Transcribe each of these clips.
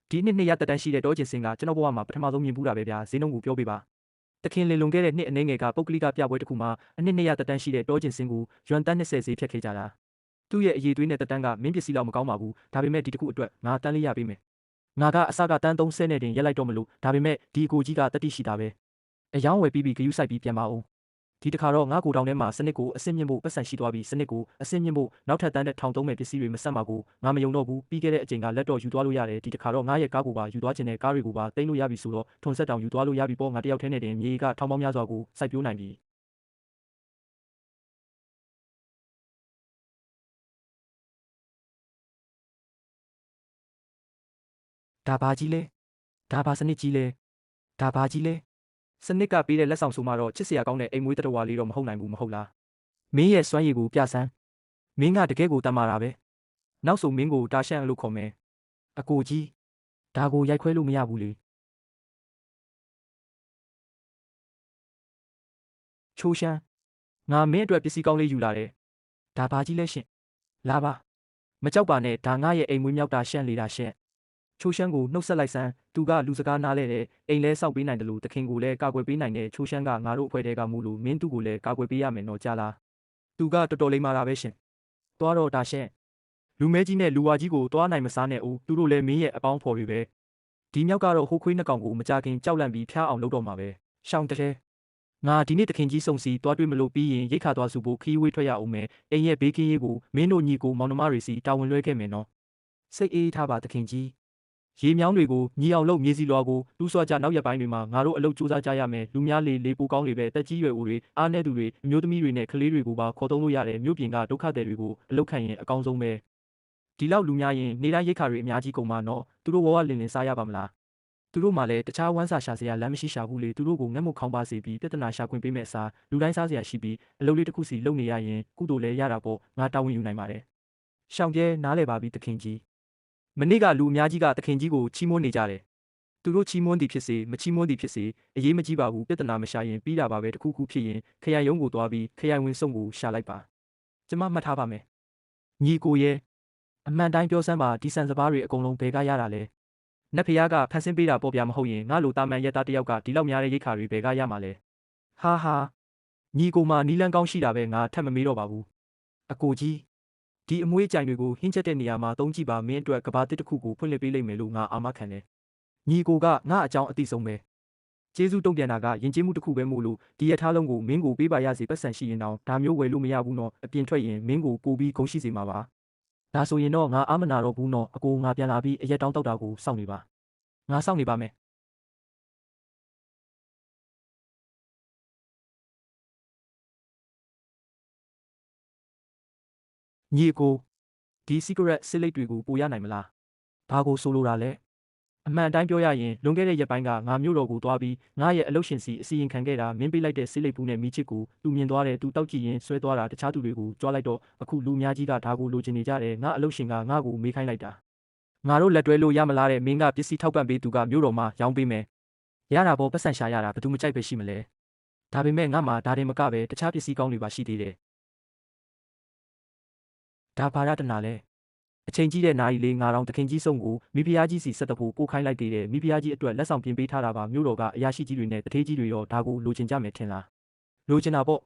ဒီနှစ်ရတက်တန်းရှိတဲ့တောကျင်စင်ကကျွန်တော်ဘဝမှာပထမဆုံးမြင်ဘူးတာပဲဗျာဈေးနှုန်းကိုပြောပြပါတခင်လင်လွန်ခဲ့တဲ့နှစ်အနေငယ်ကပုတ်ကလိကပြပွဲတစ်ခုမှာအနှစ်ရတက်တန်းရှိတဲ့တောကျင်စင်ကိုရွမ်တန်း20ဈေးဖြတ်ခဲ့ကြတာသူ့ရဲ့အရေးသွေးနဲ့တက်တန်းကမင်းပစ္စည်းလောက်မကောင်းပါဘူးဒါပေမဲ့ဒီတစ်ခုအတွက်ငါတန်းလေးရပေးမယ်ငါကအစကတန်း30နဲ့တင်ရက်လိုက်တော့မလို့ဒါပေမဲ့ဒီအကိုကြီးကတတိရှိတာပဲအယောင်းဝယ်ပြီးဂယူးဆိုင်ပြီးပြန်ပါအောင်ဒီတစ်ခါတော့ငါကိုတောင်ထဲမှာစနစ်ကိုအစင်းမြင့်ဖို့ပတ်စံရှိသွားပြီးစနစ်ကိုအစင်းမြင့်ဖို့နောက်ထပ်တန်းတဲ့ထောင်သုံးမဲ့ပစ္စည်းတွေမဆက်ပါဘူးငါမယုံတော့ဘူးပြီးခဲ့တဲ့အချိန်ကလက်တော့ယူသွားလို့ရတယ်ဒီတစ်ခါတော့ငါရဲ့ကားကိုပါယူသွားခြင်းနဲ့ကားတွေကိုပါတိမ့်လို့ရပြီဆိုတော့ထွန်ဆက်တောင်ယူသွားလို့ရပြီပေါ့ငါတယောက်တည်းနဲ့တင်မြေကထောင်ပေါင်းများစွာကိုစိုက်ပျိုးနိုင်ပြီဒါဘာကြီးလဲဒါဘာစနစ်ကြီးလဲဒါဘာကြီးလဲစနစ်ကပေးတဲ့လက်ဆောင်ဆိုမှတော့ချစ်စရာကောင်းတဲ့အိမ်မွေးတတော်ဝါလေးတော့မဟုတ်နိုင်ဘူးမဟုတ်လားမင်းရဲ့စွမ်းရည်ကိုပြဆန်းမင်းကတကယ်ကိုတတ်မာတာပဲနောက်ဆိုမင်းကိုတာရှန့်လို့ခေါ်မယ်အကိုကြီးဒါကိုရိုက်ခွဲလို့မရဘူးလေချိုးရှမ်းငါမင်းအတွက်ပစ္စည်းကောင်းလေးယူလာတယ်ဒါဘာကြီးလဲရှင်လာပါမကြောက်ပါနဲ့ဒါငါရဲ့အိမ်မွေးမြောက်တာရှန့်လေတာရှန့်ချိုးရှမ်းကိုနှုတ်ဆက်လိုက်စမ်းသူကလူစကားနားလဲတယ်အိမ်လဲစောက်ပေးနိုင်တယ်လို့တခင်ကိုလည်းကာကွယ်ပေးနိုင်တယ်ချိုးရှမ်းကငါတို့အဖွဲ့တဲကမို့လို့မင်းသူ့ကိုလည်းကာကွယ်ပေးရမယ်နော်ကြားလားသူကတော်တော်လေးမာတာပဲရှင်သွားတော့တာရှင့်လူမဲကြီးနဲ့လူဝါကြီးကိုသွားနိုင်မစားနဲ့ဦးသူတို့လည်းမင်းရဲ့အပေါင်းဖော်တွေပဲဒီမြောက်ကတော့ဟိုခွေးနှစ်ကောင်ကိုမကြခင်ကြောက်လန့်ပြီးဖျားအောင်လုပ်တော့မှာပဲရှောင်းတဲ့ငါဒီနေ့တခင်ကြီးစုံစီသွားတွေ့မလို့ပြီးရင်ရိတ်ခါသွားစုဖို့ခီးဝေးထွက်ရအောင်မယ်အိမ်ရဲ့ဘေးကင်းရေးကိုမင်းတို့ညီကိုမောင်နှမတွေစီတာဝန်လွှဲခဲ့မယ်နော်စိတ်အေးထားပါတခင်ကြီးရေမြောင်းတွေကိုညီအောင်လုပ်မြေစီလွာကိုတူးဆွကြနောက်ရက်ပိုင်းတွေမှာငါတို့အလုပ်စူးစမ်းကြရမယ်လူများလေပိုကောင်းတွေပဲတက်ကြီးရွယ်အိုတွေအားနဲ့သူတွေအမျိုးသမီးတွေနဲ့ကလေးတွေကိုပါခေါ်သုံးလို့ရတယ်မြို့ပြင်ကဒုက္ခသည်တွေကိုအလုပ်ခံရင်အကောင်းဆုံးပဲဒီလောက်လူများရင်နေတိုင်းရိတ်ခါတွေအများကြီးကုန်မှာနော်သူတို့ဝဝလင်စားရပါမလားသူတို့မှလည်းတခြားဝမ်းစာရှာစရာလမ်းမရှိရှာဘူးလေသူတို့ကိုငတ်မခေါင်းပါစေပြီးပြဿနာရှာခွင့်ပေးမဲ့အစားလူတိုင်းစားစရာရှိပြီးအလုပ်လေးတစ်ခုစီလုပ်နေရရင်ကုသိုလ်လည်းရတာပေါ့ငါတာဝန်ယူနိုင်ပါတယ်ရှောင်းကျဲနားလဲပါပြီတခင်ကြီးမနေ့ကလူအများကြီးကတခင်ကြီးကိုချီးမွမ်းနေကြတယ်သူတို့ချီးမွမ်းသည်ဖြစ်စေမချီးမွမ်းသည်ဖြစ်စေအရေးမကြီးပါဘူးပြဿနာမရှာရင်ပြီးတာပါပဲတခုခုဖြစ်ရင်ခရိုင်ရုံးကိုသွားပြီးခရိုင်ဝင်စုံကိုရှာလိုက်ပါကျမမှတ်ထားပါမယ်ညီကိုရဲ့အမှန်တိုင်းပြောစမ်းပါဒီဆန်စပါးတွေအကုန်လုံးဘယ်ကရတာလဲနတ်ဖျားကဖန်ဆင်းပေးတာပေါ့ဗျာမဟုတ်ရင်ငါလိုတာမန်ရက်သားတယောက်ကဒီလောက်များတဲ့ရိတ်ခါတွေဘယ်ကရမှာလဲဟာညီကိုမှနီလန်းကောင်းရှိတာပဲငါထပ်မမေးတော့ပါဘူးအကိုကြီးဒီအမွေးအကြိုင်တွေကိုဟင်းချက်တဲ့နေရာမှာသုံးကြည့်ပါမင်းအတွက်ကဘာတစ်တစ်ခုကိုဖွင့်လှစ်ပေးလိမ့်မယ်လို့ငါအာမခံတယ်ညီကိုကငါအကြောင်းအသိဆုံးပဲကျေးဇူးတုံ့ပြန်တာကယဉ်ကျေးမှုတစ်ခုပဲမို့လို့ဒီရထားလုံးကိုမင်းကိုပေးပါရစေပတ်စံရှိရင်တော့ဒါမျိုးဝယ်လို့မရဘူးနော်အပြင်ထွက်ရင်မင်းကိုပို့ပြီးဂုဏ်ရှိစေမှာပါဒါဆိုရင်တော့ငါအာမနာတော့ဘူးနော်အကိုငါပြန်လာပြီးအရက်တောင်းတောက်တာကိုစောင့်နေပါငါစောင့်နေပါမယ်ညီကိုဒီ secret စစ်လိပ်တွေကိုပို့ရနိုင်မလားဘာကိုဆိုလိုတာလဲအမှန်တိုင်းပြောရရင်လွန်ခဲ့တဲ့ရက်ပိုင်းကငါမြို့တော်ကိုသွားပြီးငါရဲ့အလုပ်ရှင်စီအစီရင်ခံခဲ့တာမင်းပေးလိုက်တဲ့စစ်လိပ်ဘူးနဲ့မိချစ်ကိုသူမြင်သွားတယ်သူတောက်ကြည့်ရင်ဆွဲသွားတာတခြားသူတွေကိုကြွားလိုက်တော့အခုလူများကြီးကဒါကိုလိုချင်နေကြတယ်ငါအလုပ်ရှင်ကငါ့ကိုမေးခိုင်းလိုက်တာငါတို့လက်တွဲလို့ရမလားတဲ့မင်းကပစ္စည်းထောက်ပံ့ပေးသူကမြို့တော်မှာရောင်းပေးမယ်ရတာပေါ်ပတ်စံရှာရတာဘယ်သူမကြိုက်ပဲရှိမလဲဒါပေမဲ့ငါမှဒါတင်မကပဲတခြားပစ္စည်းကောင်းတွေပါရှိသေးတယ်ဒါဘာရတနာလဲအချိန်ကြီးတဲ့နာရီလေးငါတော့တခင်ကြီးဆုံးကိုမိဖုရားကြီးစီဆက်တဖို့ကိုခိုင်းလိုက်သေးတယ်မိဖုရားကြီးအတွက်လက်ဆောင်ပြင်ပေးထားတာပါမြို့တော်ကအရာရှိကြီးတွေနဲ့တထေးကြီးတွေရောဒါကိုလိုချင်ကြမယ်ထင်လားလိုချင်တာပေါ့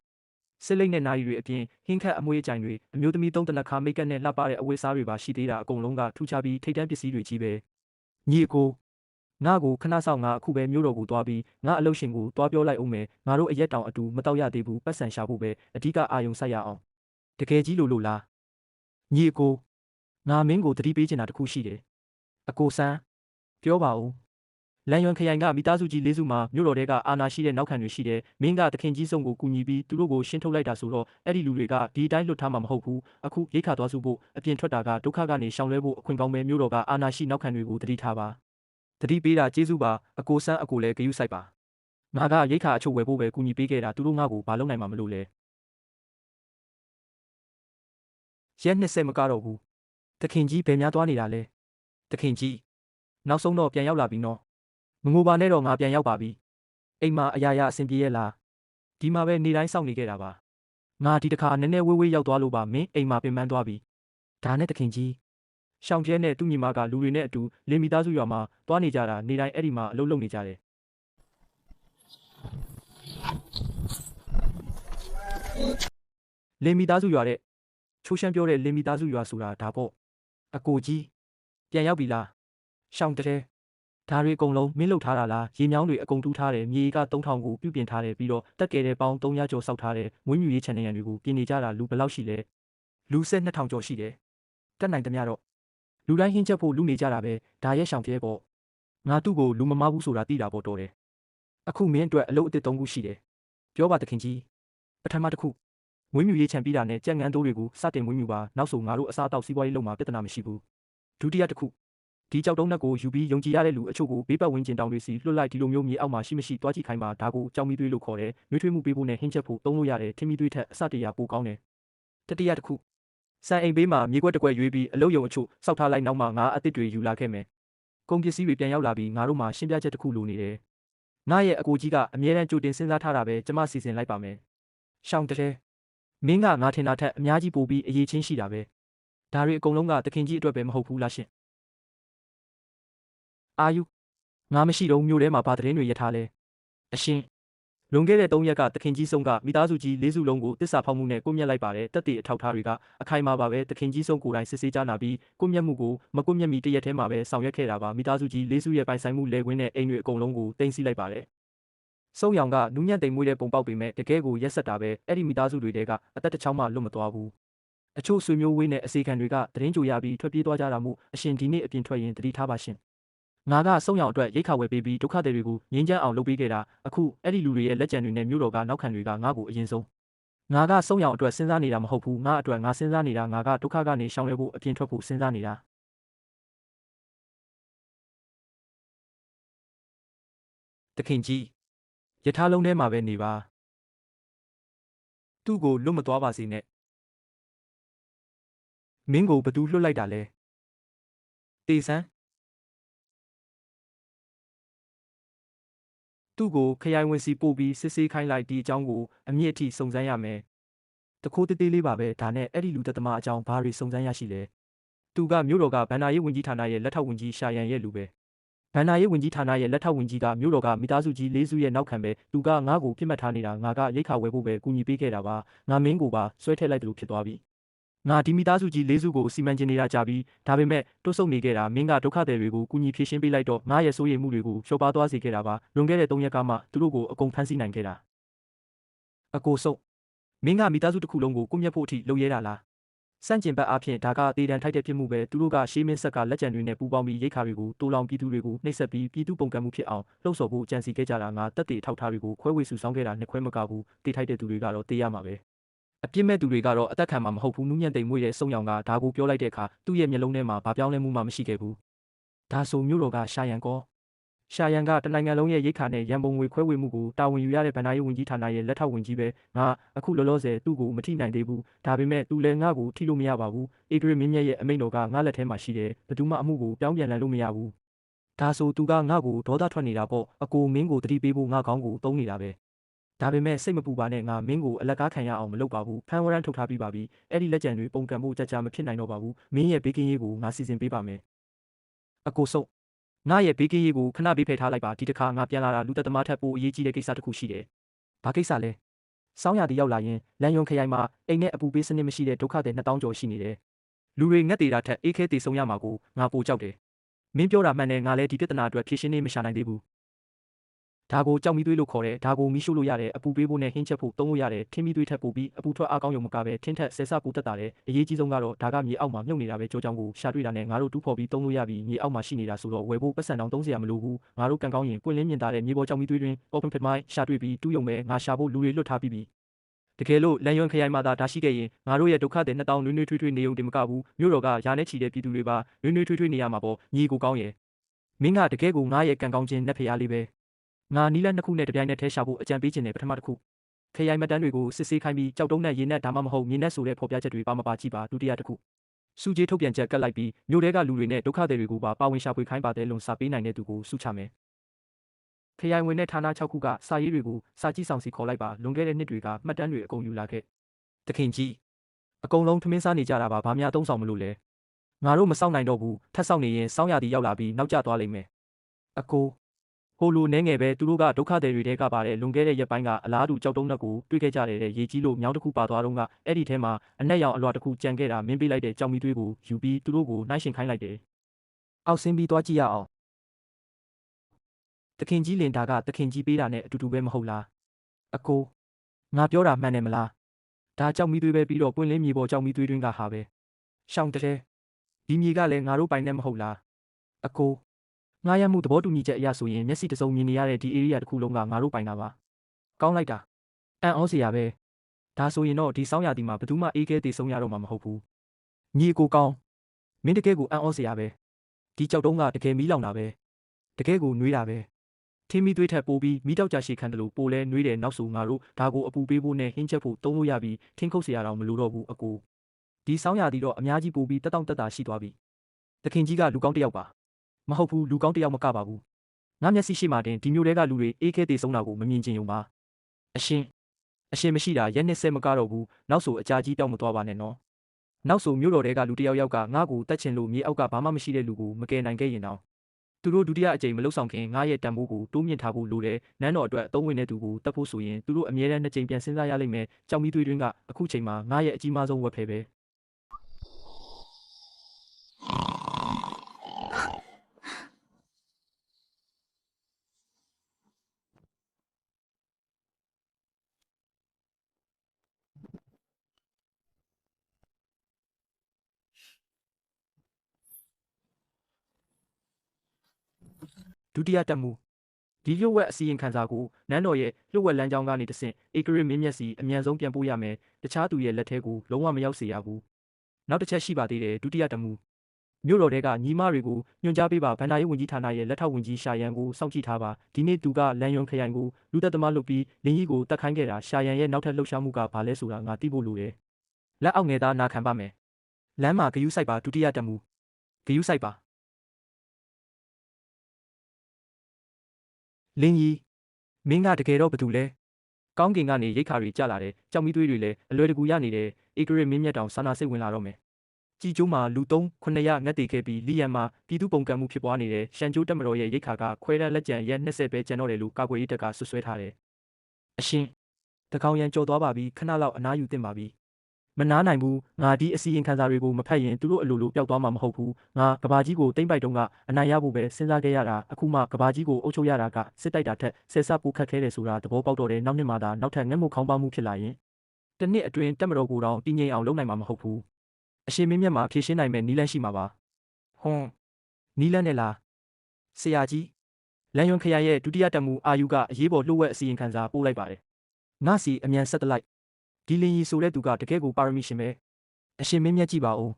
စစ်လိတ်နဲ့နာရီတွေအပြင်ဟင်းခတ်အမွေးအကြိုင်တွေအမျိုးသမီးသုံးတနခါမိတ်ကပ်နဲ့လှပတဲ့အဝတ်စားတွေပါရှိသေးတာအကုန်လုံးကထူးခြားပြီးထိတ်တန့်ပစ္စည်းတွေကြီးပဲညီအကိုငါ့ကိုခဏဆောင်ငါအခုပဲမြို့တော်ကိုသွားပြီးငါအလုပ်ရှင်ကိုသွားပြောလိုက်အောင်မယ်ငါတို့အရက်တောင်အတူမတော့ရသေးဘူးပတ်စံရှာဖို့ပဲအဓိကအာယုံစိုက်ရအောင်တကယ်ကြီးလို့လားညီအကိုငါမင်းကိုတတိပေးချင်တာတခုရှိတယ်အကိုဆန်းပြောပါဦးလန်ယွမ်ခရိုင်ကမိသားစုကြီး၄စုမှာမြို့တော်တဲကအာနာရှိတဲ့နောက်ခံတွေရှိတယ်မင်းကတခင်ကြီးဆုံးကိုကူညီပြီးသူတို့ကိုရှင်းထုတ်လိုက်တာဆိုတော့အဲ့ဒီလူတွေကဒီအတိုင်းလွတ်ထားမှာမဟုတ်ဘူးအခုရိတ်ခါသွားစုဖို့အပြင်ထွက်တာကဒုက္ခကနေရှောင်လွှဲဖို့အခွင့်ကောင်းပဲမြို့တော်ကအာနာရှိနောက်ခံတွေကိုတတိထားပါတတိပေးတာကျေးဇူးပါအကိုဆန်းအကိုလည်းဂရုစိုက်ပါငါကရိတ်ခါအချို့ဝယ်ဖို့ပဲကူညီပေးခဲ့တာသူတို့ငါ့ကိုဘာလုပ်နိုင်မှာမလို့လဲရက်20မကတော့ဘူးတခင်ကြီးဘယ်များသွားနေတာလဲတခင်ကြီးနောက်ဆုံးတော့ပြန်ရောက်လာပြီနော်မငိုပါနဲ့တော့ငါပြန်ရောက်ပါပြီအိမ်မှာအရာရာအဆင်ပြေရဲ့လားဒီမှာပဲနေတိုင်းစောင့်နေခဲ့တာပါငါဒီတစ်ခါနည်းနည်းဝေးရောက်သွားလို့ပါမင်းအိမ်မှာပင်ပန်းသွားပြီဒါနဲ့တခင်ကြီး ရှောင်းကျဲနဲ့သူ့ညီမကလူတွေနဲ့အတူလင်းမိသားစုရွာမှာတွားနေကြတာနေတိုင်းအဲ့ဒီမှာအလုပ်လုပ်နေကြတယ်လင်းမိသားစုရွာတဲ့ချိုးရှမ်းပြောတဲ့လင်းမိသားစုရွာဆိုတာဒါပေါ့အကိုကြီးပြန်ရောက်ပြီလားရှောင်းတဲ့ဒါတွေအကုန်လုံးမင်းလှုပ်ထားတာလားရေမြောင်းတွေအကုန်တူးထားတယ်မြေက3000ကိုပြုပြင်ထားတယ်ပြီးတော့တက်ကျဲတဲ့ပေါင်း300ကျော်စောက်ထားတယ်မွေးမြူရေး channel တွေကိုပြင်နေကြတာလူဘယ်လောက်ရှိလဲလူ12000ကျော်ရှိတယ်တက်နိုင်သမျှတော့လူတိုင်းဟင်းချက်ဖို့လူနေကြတာပဲဒါရဲ့ရှောင်ပြဲပေါ့ငါသူ့ကိုလူမမားဘူးဆိုတာသိတာပေါ့တော်တယ်အခုမင်းအတွက်အလုပ်အသစ်3ခုရှိတယ်ပြောပါတခင်ကြီးပထမတစ်ခုမွေးမြူရေးချန်ပြီးတာနဲ့ကြက်ငန်းတိုးတွေကိုစတင်မွေးမြူပါနောက်ဆိုငါတို့အစားအသောက်စီးပွားရေးလုပ်မှာပြဿနာမရှိဘူးဒုတိယတစ်ခုဒီကြောက်တုံးနဲ့ကိုယူပြီးယုံကြည်ရတဲ့လူအချို့ကိုဘေးပတ်ဝန်းကျင်တောင်တွေစီလွတ်လိုက်ဒီလိုမျိုးမြေအောက်မှာရှိမရှိတွားကြည့်ခိုင်းပါဒါကိုကြောင်မီသွေးလို့ခေါ်တယ်နှွေးထွေးမှုပေးဖို့နဲ့ဟင်းချက်ဖို့သုံးလို့ရတယ်ထင်းမီသွေးထက်အစတရာပိုကောင်းတယ်တတိယတစ်ခုစံအိမ်ဘေးမှာမြေကွက်တစ်ကွက်ရွေးပြီးအလုပ်ယုံအချို့စောက်ထားလိုက်နောက်မှငါအစ်စ်တွေယူလာခဲ့မယ်ကုန်ပစ္စည်းတွေပြန်ရောက်လာပြီးငါတို့မှရှင်းပြချက်တစ်ခုလိုနေတယ်ငါရဲ့အကိုကြီးကအမြဲတမ်းကြိုတင်စဉ်းစားထားတာပဲကျမစီစဉ်လိုက်ပါမယ်ရှောင်းတဲ့မင်းကငါထင်တာထက်အများကြီးပိုပြီးအရေးချင်းရှိတာပဲဒါတွေအကုန်လုံးကတခင်ကြီးအတွက်ပဲမဟုတ်ဘူးလားရှင်အာယူငါမရှိတော့မြို့ထဲမှာဘာသတင်းတွေရထားလဲအရှင်လွန်ခဲ့တဲ့3ရက်ကတခင်ကြီးဆုံးကမိသားစုကြီး4စုလုံးကိုတစ္ဆာဖောက်မှုနဲ့ကိုမြက်လိုက်ပါတယ်တက်တေအထောက်ထားတွေကအခိုင်အမာပါပဲတခင်ကြီးဆုံးကိုယ်တိုင်စစ်ဆေးကြနာပြီးကိုမြက်မှုကိုမကိုမြက်မီတရက်ထဲမှာပဲဆောင်ရွက်ခဲ့တာပါမိသားစုကြီး4စုရဲ့ပိုင်ဆိုင်မှုလဲခွင်းနဲ့အိမ်တွေအကုန်လုံးကိုတင်စီလိုက်ပါတယ်စုံရောင်ကနူးညံ့တိမ်မွေးတဲ့ပုံပေါက်ပေမဲ့တကယ်ကိုရက်ဆက်တာပဲအဲ့ဒီမိသားစုတွေတဲကအသက်တစ်ချောင်းမှလွတ်မသွားဘူးအချို့ဆွေမျိုးဝေးနဲ့အစီခံတွေကသတင်းကြိုရပြီးထွက်ပြေးသွားကြတာမို့အရှင်ဒီနေ့အပြင်ထွက်ရင်တတိထားပါရှင်ငါကစုံရောင်အတွက်ရိတ်ခါဝယ်ပေးပြီးဒုက္ခသည်တွေကိုငင်းချမ်းအောင်လုပ်ပေးခဲ့တာအခုအဲ့ဒီလူတွေရဲ့လက်ကျန်တွေနဲ့မြို့တော်ကနောက်ခံတွေကငါ့ကိုအရင်ဆုံးငါကစုံရောင်အတွက်စဉ်းစားနေတာမဟုတ်ဘူးငါအတွက်ငါစဉ်းစားနေတာငါကဒုက္ခကနေရှောင်လွှဲဖို့အပြင်ထွက်ဖို့စဉ်းစားနေတာတခင်ကြီးယထာလုံးထဲမှာပဲနေပါသူ့ကိုလွတ်မသွားပါစေနဲ့မင်းကိုဘသူလွတ်လိုက်တာလဲတေဆန်းသူ့ကိုခရိုင်ဝင်စီပို့ပြီးစစ်ဆေးခိုင်းလိုက်ဒီအကြောင်းကိုအမြင့်အထိစုံစမ်းရမယ်တခိုးတေးသေးလေးပါပဲဒါနဲ့အဲ့ဒီလူသက်သမားအကြောင်းဘာတွေစုံစမ်းရရှိလဲသူကမြို့တော်ကဗန္နာရေးဝန်ကြီးဌာနရဲ့လက်ထောက်ဝန်ကြီးရှာရန်ရဲ့လူပဲဗန္နာရေးဝန်ကြီးဌာနရဲ့လက်ထောက်ဝန်ကြီးကမြို့တော်ကမိသားစုကြီး၄စုရဲ့နောက်ခံပဲသူကငါ့ကိုပြစ်မှတ်ထားနေတာငါကရိတ်ခါဝယ်ဖို့ပဲကူညီပေးခဲ့တာပါငါမင်းကိုပါဆွဲထည့်လိုက်တယ်လို့ဖြစ်သွားပြီငါဒီမိသားစုကြီး၄စုကိုစီမံကျင်နေတာကြပြီးဒါပေမဲ့တွတ်ဆုပ်နေခဲ့တာမင်းကဒုက္ခသည်တွေကိုကူညီဖြည့်ရှင်းပေးလိုက်တော့ငါရဲ့စိုးရိမ်မှုတွေကိုလျှော့ပါသွားစေခဲ့တာပါလွန်ခဲ့တဲ့3ရက်ကမှသူတို့ကိုအကုန်ဖမ်းဆီးနိုင်ခဲ့တာအကိုဆုပ်မင်းကမိသားစုတစ်ခုလုံးကိုကိုမြတ်ဖို့အထိလုပ်ရဲတာလားစန့်ကျင်ဘက်အဖြစ်ဒါကတေတံထိုက်တဲ့ဖြစ်မှုပဲသူတို့ကရှေးမင်းဆက်ကလက်ကျန်တွေနဲ့ပူးပေါင်းပြီးရိတ်ခါတွေကိုတိုးလောင်ပြည်သူတွေကိုနှိပ်စက်ပြီးပြည်သူပုံကံမှုဖြစ်အောင်လှုံ့ဆော်ဖို့ကြံစီခဲ့ကြတာငါတက်တေထောက်ထားတွေကိုခွဲဝေစုဆောင်းခဲ့တာနှစ်ခွဲမကဘူးတေထိုက်တဲ့သူတွေကတော့တေးရမှာပဲအပြစ်မဲ့သူတွေကတော့အသက်ခံမှာမဟုတ်ဘူးနူးညံ့သိမ်မွေ့တဲ့စုံရောင်ကဒါကိုပြောလိုက်တဲ့အခါသူ့ရဲ့မျက်လုံးထဲမှာဘာပြောင်းလဲမှုမှမရှိခဲ့ဘူးဒါဆိုမြို့တော်ကရှာရန်ကောရှာရန်ကတနိုင်ငံလုံးရဲ့ရိတ်ခါနဲ့ရန်ပုံငွေခွဲဝေမှုကိုတာဝန်ယူရတဲ့ဗန္ဒာရေးဝန်ကြီးဌာနရဲ့လက်ထောက်ဝန်ကြီးပဲငါအခုလောလောဆယ်သူ့ကိုမထိနိုင်သေးဘူးဒါပေမဲ့သူလည်းငါ့ကိုထိလို့မရပါဘူးအေဂရမင်းမြတ်ရဲ့အမိန့်တော်ကငါလက်ထဲမှာရှိတယ်ဘယ်သူမှအမှုကိုပြောင်းပြန်လှန်လို့မရဘူးဒါဆိုသူကငါ့ကိုဒေါသထွက်နေတာပေါ့အကိုမင်းကိုတတိပေးဖို့ငါကောင်းကိုတုံးနေတာပဲဒါပေမဲ့စိတ်မပူပါနဲ့ငါမင်းကိုအလက်ကားခံရအောင်မလုပ်ပါဘူးဖန်ဝရန်ထုတ်ထားပြီးပါပြီအဲ့ဒီလက်ကျန်တွေပုံကံမှုကြကြမဖြစ်နိုင်တော့ပါဘူးမင်းရဲ့ဘေးကင်းရေးကိုငါစီစဉ်ပေးပါမယ်အကိုဆုပ်ငါရဲ့ဘေးကင်းရေးကိုခဏဘေးဖယ်ထားလိုက်ပါဒီတစ်ခါငါပြန်လာတာလူသက်သမားထက်ပိုအရေးကြီးတဲ့ကိစ္စတစ်ခုရှိတယ်ဘာကိစ္စလဲစောင်းရတီရောက်လာရင်လန်ယွန်ခရိုင်မှာအိမ်နဲ့အပူပေးစနစ်မရှိတဲ့ဒုက္ခသည်2000ကျော်ရှိနေတယ်လူတွေငတ်တေတာထက်အေးခဲတေဆုံးရမှာကိုငါပိုကြောက်တယ်မင်းပြောတာမှန်တယ်ငါလည်းဒီပြဿနာအတွက်ဖြေရှင်းနေမရှာနိုင်သေးဘူးဒါကိုကြောက်မီးသွေးလို့ခေါ်တယ်ဒါကိုမီးရှို့လို့ရတယ်အပူပေးဖို့နဲ့ဟင်းချက်ဖို့သုံးလို့ရတယ်ထင်းမီးသွေးထက်ပိုပြီးအပူထွက်အားကောင်းရုံမကပဲထင်းထက်ဆဲဆပူတက်တာတယ်အရေးကြီးဆုံးကတော့ဒါကမြေအောက်မှာမြုပ်နေတာပဲကြောကြောင်းကိုရှာတွေ့တာနဲ့ငါတို့တူးဖော်ပြီးသုံးလို့ရပြီးမြေအောက်မှာရှိနေတာဆိုတော့ဝယ်ဖို့ပတ်စံတောင်300မလိုဘူးငါတို့ကံကောင်းရင်ပွင့်လင်းမြင်သာတဲ့မြေပေါ်ကြောက်မီးသွေးတွင် open pit mine ရှာတွေ့ပြီးတူးယုံမဲ့ငါရှာဖို့လူတွေလွတ်ထားပြီးပြီတကယ်လို့လန်ယွန်ခရိုင်မှာသာဒါရှိခဲ့ရင်ငါတို့ရဲ့ဒုက္ခတွေ2000နွေးနွေးထွေးထွေးနေုံတင်မကဘူးမြို့တော်ကရာနဲ့ချီတဲ့ပြည်သူတွေပါနွေးနွေးထွေးထွေးနေရမှာပေါ့ညီကိုကောင်းရဲ့မင်းကတကယ်ကိုငါရဲ့ကံကောင်းခြင်းနဲ့ဖျားလေးပဲငါနီးလက်နှစ်ခုနဲ့တပြိုင်နက်ထဲရှာဖို့အကြံပေးခြင်းနဲ့ပထမတစ်ခုခရိုင်မတန်းတွေကိုစစ်ဆေးခိုင်းပြီးကြောက်တုံးနဲ့ရေနဲ့ဒါမှမဟုတ်မြေနဲ့ဆိုတဲ့ဖော်ပြချက်တွေပါမပါကြည့်ပါဒုတိယတစ်ခုစုကြီးထုတ်ပြန်ချက်ကတ်လိုက်ပြီးမြို့ထဲကလူတွေနဲ့ဒုက္ခသည်တွေကိုပါဝင်ရှာဖွေခိုင်းပါတယ်လို့စာပေးနိုင်တဲ့သူကိုစုချမယ်ခရိုင်ဝင်တဲ့ဌာန6ခုကစာရေးတွေကိုစာကြည့်ဆောင်စီခေါ်လိုက်ပါလွန်ခဲ့တဲ့နှစ်တွေကမှတ်တမ်းတွေအကုန်ယူလာခဲ့တခင်ကြီးအကုန်လုံးထမင်းစားနေကြတာပါဘာများသုံးဆောင်မလို့လဲ ငါတို့မစောင့်နိုင်တော့ဘူးထပ်စောင့်နေရင်စောင်းရသည်ရောက်လာပြီးနောက်ကျသွားလိမ့်မယ်အကိုဟိုလိုနဲငယ်ပဲသူတို့ကဒုက္ခတွေတဲကပါတဲ့လွန်ခဲ့တဲ့ရက်ပိုင်းကအလားတူကြောက်တုံးနှက်ကိုတွေ့ခဲ့ကြတယ်တဲ့ရေကြီးလို့မြောင်းတစ်ခုပါသွားတော့ကအဲ့ဒီထဲမှာအနက်ရောင်အလွှာတစ်ခုကြံခဲ့တာမင်းပေးလိုက်တဲ့ကြောင်မီသွေးကိုယူပြီးသူတို့ကိုနှိုင်းရှင်ခိုင်းလိုက်တယ်အောက်ဆင်းပြီးသွားကြည့်ရအောင်တခင်ကြီးလင်ဒါကတခင်ကြီးပေးတာနဲ့အတူတူပဲမဟုတ်လားအကိုငါပြောတာမှန်တယ်မလားဒါကြောက်မီသွေးပဲပြီးတော့ပွင့်လင်းမြေပေါ်ကြောက်မီသွေးတွင်းကဟာပဲရှောင်းတဲ့ဒီမြေကလည်းငါတို့ပိုင်နဲ့မဟုတ်လားအကိုငါရမှုသဘောတူညီချက်အရဆိုရင်မျက်စိတစုံမြင်နေရတဲ့ဒီ area တစ်ခုလုံးကငါတို့ပိုင်တာပါကောင်းလိုက်တာအံ့ဩစရာပဲဒါဆိုရင်တော့ဒီစောင်းရာသီမှာဘယ်သူမှအေးခဲသေးဆုံးရတော့မှာမဟုတ်ဘူးညီကိုကောင်းမင်းတကယ်ကိုအံ့ဩစရာပဲဒီကြောက်တုံးကတကယ်မီးလောင်တာပဲတကယ်ကိုနှွေးတာပဲထင်းမီသွေးထက်ပိုပြီးမီးတောက်ကြရှည်ခံတယ်လို့ပိုလဲနှွေးတယ်နောက်ဆိုငါတို့ဒါကိုအပူပေးဖို့နဲ့ဟင်းချက်ဖို့တုံးလို့ရပြီးထင်းခုတ်စရာတော့မလိုတော့ဘူးအကိုဒီစောင်းရာသီတော့အများကြီးပိုပြီးတက်တောင့်တက်တာရှိသွားပြီတခင်ကြီးကလူကောင်းတစ်ယောက်ပါမဟုတ်ဘူးလူကောင်းတစ်ယောက်မကပါဘူးငါမျက်စိရှိမှတင်ဒီမျိုးတွေကလူတွေအေးခဲသေးဆုံးတာကိုမမြင်ချင်ုံပါအရှင်မရှိတာရက်နှစ်ဆဲမကတော့ဘူးနောက်ဆိုအကြာကြီးတောက်မသွားပါနဲ့နော်နောက်ဆိုမြို့တော်တဲကလူတစ်ယောက်ယောက်ကငါ့ကိုတတ်ချင်လို့မြေအောက်ကဘာမှမရှိတဲ့လူကိုမကယ်နိုင်ခဲ့ရင်တော့သူတို့ဒုတိယအကြိမ်မလုပ်ဆောင်ခင်ငါရဲ့တန်ဖိုးကိုတိုးမြင့်ထားဖို့လိုတယ်နန်းတော်အတွက်အသုံးဝင်တဲ့သူကိုတတ်ဖို့ဆိုရင်သူတို့အမြဲတမ်းနှစ်ကြိမ်ပြန်စဉ်းစားရလိမ့်မယ်ကြောင်မီသွေးတွင်းကအခုချိန်မှာငါရဲ့အကြီးမားဆုံးဝက်ဖဲပဲဒုတိယတက်မှုဒီလျှို့ဝှက်အစီရင်ခံစာကိုနန်းတော်ရဲ့လျှို့ဝှက်လမ်းကြောင်းကနေတဆင့်ဧကရစ်မင်းမျက်စီအမြန်ဆုံးပြန်ပို့ရမယ်တခြားသူရဲ့လက်ထဲကိုလုံးဝမရောက်စေရဘူးနောက်တစ်ချက်ရှိပါသေးတယ်ဒုတိယတက်မှုမြို့တော်တဲကညီမတွေကိုညွှန်ကြားပေးပါဗန္ဒာရေးဝန်ကြီးဌာနရဲ့လက်ထောက်ဝန်ကြီးရှာရန်ကိုစောင့်ကြည့်ထားပါဒီနေ့သူကလန်ယွန်ခရိုင်ကိုလူသက်သမားလုပ်ပြီးလင်းကြီးကိုတတ်ခိုင်းခဲ့တာရှာရန်ရဲ့နောက်ထပ်လှုပ်ရှားမှုကဘာလဲဆိုတာငါသိဖို့လိုတယ်လက်အောက်ငယ်သားနာခံပါမယ်လမ်းမှာဂယုစိုက်ပါဒုတိယတက်မှုဂယုစိုက်ပါလင်းကြီးမင်းကတကယ်တော့ဘာတူလဲကောင်းကင်ကနေရိတ်ခါတွေကျလာတယ်ကြောက်မီးသွေးတွေလည်းအလွယ်တကူရနေတယ်ဧကရစ်မင်းမြတ်တောင်စာနာစိတ်ဝင်လာတော့မယ်ကြည်ကျိုးမှာလူ3-900ငတ်တေခဲ့ပြီးလီယန်မှာပြည်သူပုံကံမှုဖြစ်ပွားနေတဲ့ရှန်ကျိုးတက်မတော်ရဲ့ရိတ်ခါကခွဲရလက်ကျန်ရက်20ပဲကျန်တော့တယ်လို့ကာကွယ်ရေးတပ်ကဆွဆွဲထားတယ်အရှင်တကောင်ရန်ကြော်သွားပါပြီခဏလောက်အနားယူသင့်ပါပြီမနားနိုင်ဘူးငါဒီအစီရင်ခံစာတွေကိုမဖတ်ရင်သူတို့အလိုလိုပျောက်သွားမှာမဟုတ်ဘူးငါကဘာကြီးကိုတိမ့်ပိုက်တုံးကအနိုင်ရဖို့ပဲစဉ်းစားခဲ့ရတာအခုမှကဘာကြီးကိုအုပ်ချုပ်ရတာကစစ်တိုက်တာထက်ဆယ်ဆပိုခတ်ခဲတယ်ဆိုတာသဘောပေါက်တော့တယ်နောက်နှစ်မှသာနောက်ထပ်ငတ်မုတ်ခေါင်းပါမှုဖြစ်လာရင်တစ်နှစ်အတွင်းတက်မတော်ကိုတော့တည်ငြိမ်အောင်လုပ်နိုင်မှာမဟုတ်ဘူးအရှင်မင်းမြတ်မှာဖြည့်ရှင်းနိုင်မဲ့နီးလန်းရှိမှာပါဟွန်းနီးလန်းနဲ့လားဆရာကြီးလန်ယွန်ခရိုင်ရဲ့ဒုတိယတက်မှုအာယူကအရေးပေါ်လှုပ်ဝက်အစီရင်ခံစာပို့လိုက်ပါတယ်ငါစီအမြန်ဆက်တလိုက်ဒီလင်ကြီးဆိုတဲ့သူကတကယ်ကိုပါရမီရှင်ပဲအရှင်မင်းမြတ်ကြည့်ပါဦ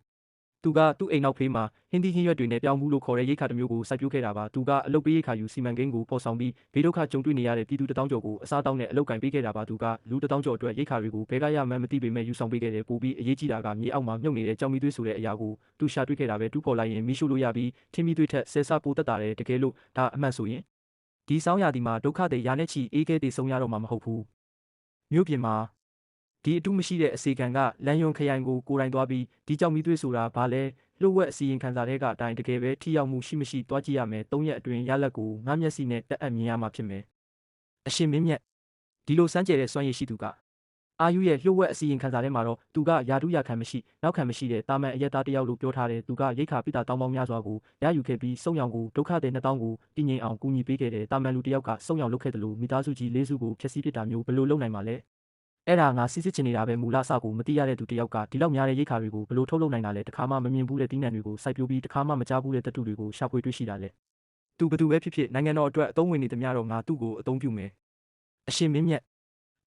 းသူကသူ့အိမ်နောက်ဖေးမှာဟင်းသီးဟင်းရွက်တွေနဲ့ပြောင်းမှုလို့ခေါ်တဲ့ရိတ်ခါတစ်မျိုးကိုစိုက်ပျိုးခဲ့တာပါသူကအလုပ်ပေးရိတ်ခါယူစီမံကိန်းကိုပေါ်ဆောင်ပြီးဘေးဒုက္ခကြုံတွေ့နေရတဲ့ပြည်သူ1000ကျော်ကိုအစားတောင်းနဲ့အလုပ်ကင်ပေးခဲ့တာပါသူကလူ1000ကျော်အတွက်ရိတ်ခါတွေကိုဘဲကရမှန်းမသိပေမဲ့ယူဆောင်ပေးခဲ့တယ်ပို့ပြီးအရေးကြီးတာကမြေအောက်မှာမြုပ်နေတဲ့ကြောင်မီသွေးဆိုတဲ့အရာကိုသူရှာတွေ့ခဲ့တာပဲတူးဖော်လိုက်ရင်မီးရှို့လို့ရပြီးထင်းမီသွေးထက်ဆယ်ဆပိုတက်တာတယ်တကယ်လို့ဒါအမှန်ဆိုရင်ဒီဆောင်းရာသီမှာဒုက္ခတွေရာနဲ့ချီအေးခဲတွေဆုံးရတော့မှာမဟုတ်ဘူးမြို့ပြင်မှာဒီအတူမရှိတဲ့အစီခံကလန်ယွန်ခရိုင်ကိုကိုယ်တိုင်သွားပြီးဒီကြောင့်မီးသွေးဆိုတာဘာလဲလှုပ်ဝက်အစီရင်ခံစာတွေကအတိုင်းတကယ်ပဲထိရောက်မှုရှိမရှိတွားကြည့်ရမယ်3ရက်အတွင်းရလက်ကိုငါမျက်စိနဲ့တက်အပ်မြင်ရမှာဖြစ်မယ်အရှင်မင်းမြတ်ဒီလိုစမ်းကြဲတဲ့စွမ်းရည်ရှိသူကအာယူရဲ့လှုပ်ဝက်အစီရင်ခံစာထဲမှာတော့သူကယာတုရခံမရှိနောက်ခံမရှိတဲ့တာမန်အရက်သားတယောက်လို့ပြောထားတယ်သူကရိတ်ခါပိတာတောင်းပေါင်းများစွာကိုရယူခဲ့ပြီးစုံရောင်ကိုဒုက္ခတဲ့2000ကိုတည်ငြိမ်အောင်ကူညီပေးခဲ့တယ်တာမန်လူတယောက်ကစုံရောင်လုပ်ခဲ့တယ်လို့မိသားစုကြီး၄စုကိုဖျက်ဆီးပစ်တာမျိုးဘယ်လိုလုပ်နိုင်မှာလဲအဲ့ဒါငါစစ်ချင်နေတာပဲမူလအစကိုမသိရတဲ့သူတယောက်ကဒီလောက်များတဲ့ရိတ်ခါတွေကိုဘယ်လိုထုတ်လုပ်နိုင်တာလဲတခါမှမမြင်ဘူးတဲ့တီးနှံတွေကိုစိုက်ပျိုးပြီးတခါမှမကြားဘူးတဲ့တတုတွေကိုရှာဖွေတွေ့ရှိတာလဲသူဘသူပဲဖြစ်ဖြစ်နိုင်ငံတော်အတွက်အသုံးဝင်နေသမျှတော့ငါသူ့ကိုအသုံးပြုမယ်အရှင်မင်းမြတ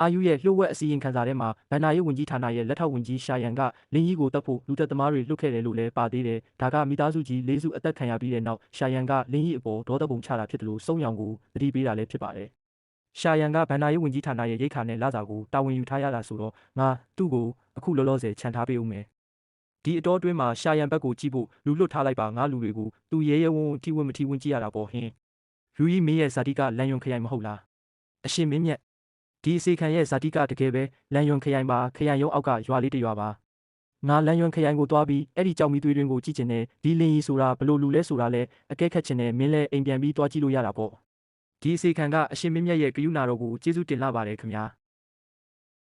်အာယူရဲ့လှုပ်ဝက်အစီရင်ခံစာထဲမှာဗန္ဒာရေးဝန်ကြီးဌာနရဲ့လက်ထောက်ဝန်ကြီးရှာရန်ကလင်းကြီးကိုတပ်ဖို့လူသက်သမားတွေလွတ်ခဲ့တယ်လို့လည်းပါသေးတယ်ဒါကမိသားစုကြီး၄စုအသက်ခံရပြီးတဲ့နောက်ရှာရန်ကလင်းကြီးအပေါ်ဒေါသပုံချတာဖြစ်တယ်လို့စုံရောင်ကိုသတိပေးတာလည်းဖြစ်ပါတယ်ရှာရန်ကဗန္ဒာရေးဝန်ကြီးဌာနရဲ့ရိတ်ခါနဲ့လစာကိုတာဝန်ယူထားရတာဆိုတော့ငါသူ့ကိုအခုလောလောဆယ်ခြံထားပေးဦးမယ်ဒီအတော်အတွင်းမှာရှာရန်ဘက်ကိုကြည့်ဖို့လူလွတ်ထားလိုက်ပါငါလူတွေကိုသူရဲရဲဝံ့ထိဝံ့မထိဝံ့ကြည့်ရတာပေါ့ဟင်းလူကြီးမင်းရဲ့ဇာတိကလန်ယွန်ခရိုင်မဟုတ်လားအရှင်မင်းမြတ်ဒီအစီခံရဲ့ဇာတိကတကယ်ပဲလန်ယွန်ခရိုင်ပါခရိုင်ရုံးအောက်ကရွာလေးတစ်ရွာပါ ငါလမ်းရွံခရိုင်ကိုသွားပြီးအဲ့ဒီကြောက်မီသွေးတွင်ကိုကြည့်ချင်တယ်ဒီလင်ရီဆိုတာဘလို့လူလဲဆိုတာလဲအကဲခတ်ချင်တယ်မင်းလဲအိမ်ပြန်ပြီးသွားကြည့်လို့ရတာပေါ့ဒီအစီခံကအရှင်မင်းမြတ်ရဲ့ကယူနာတော်ကိုကျေးဇူးတင်လာပါတယ်ခင်ဗျာ